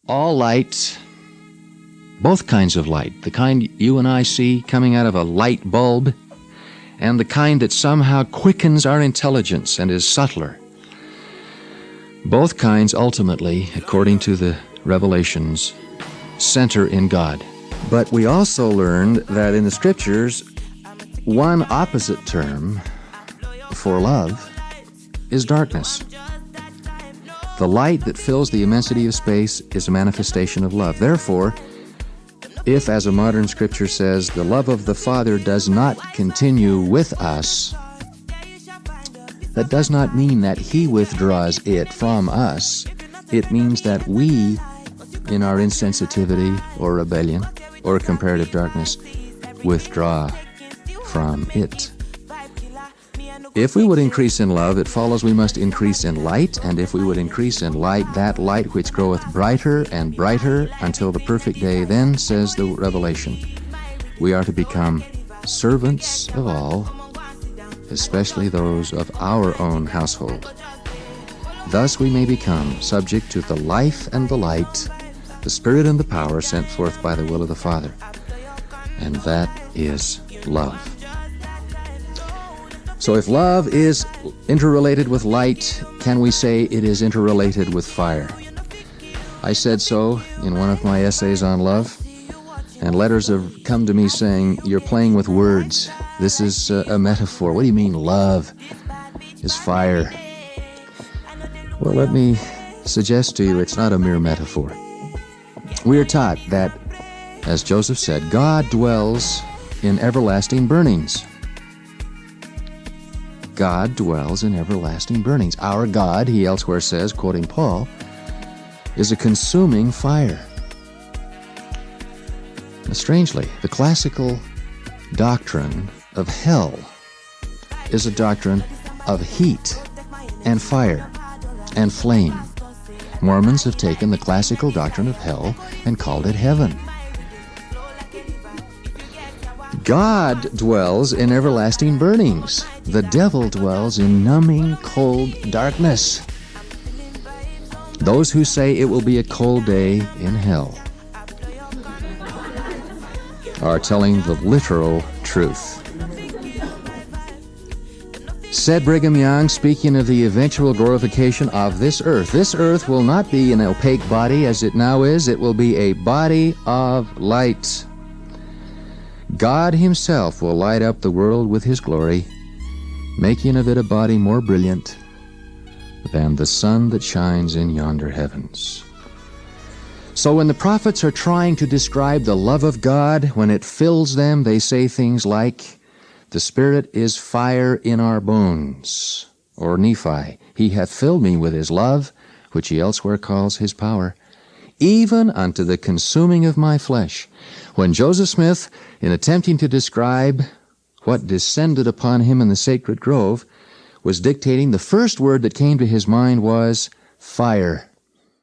All light, both kinds of light, the kind you and I see coming out of a light bulb, and the kind that somehow quickens our intelligence and is subtler. Both kinds ultimately, according to the revelations, center in God. But we also learned that in the Scriptures, one opposite term for love is darkness. The light that fills the immensity of space is a manifestation of love. Therefore, if, as a modern Scripture says, the love of the Father does not continue with us, that does not mean that He withdraws it from us. It means that we, in our insensitivity or rebellion or comparative darkness, withdraw from it. If we would increase in love, it follows we must increase in light, and if we would increase in light, that light which groweth brighter and brighter until the perfect day, then, says the Revelation, we are to become servants of all, especially those of our own household. Thus we may become subject to the life and the light, the Spirit and the power sent forth by the will of the Father, and that is love. So if love is interrelated with light, can we say it is interrelated with fire? I said so in one of my essays on love, and letters have come to me saying, you're playing with words. This is a metaphor. What do you mean love is fire? Well, let me suggest to you it's not a mere metaphor. We are taught that, as Joseph said, God dwells in everlasting burnings. God dwells in everlasting burnings. Our God, he elsewhere says, quoting Paul, is a consuming fire. Now, strangely, the classical doctrine of hell is a doctrine of heat and fire and flame. Mormons have taken the classical doctrine of hell and called it heaven. God dwells in everlasting burnings. The devil dwells in numbing, cold darkness. Those who say it will be a cold day in hell are telling the literal truth. Said Brigham Young, speaking of the eventual glorification of this earth will not be an opaque body as it now is. It will be a body of light. God himself will light up the world with his glory, making of it a body more brilliant than the sun that shines in yonder heavens. So when the prophets are trying to describe the love of God, when it fills them, they say things like, the Spirit is fire in our bones. Or Nephi, he hath filled me with his love, which he elsewhere calls his power, even unto the consuming of my flesh. When Joseph Smith, in attempting to describe what descended upon him in the sacred grove, was dictating, the first word that came to his mind was fire.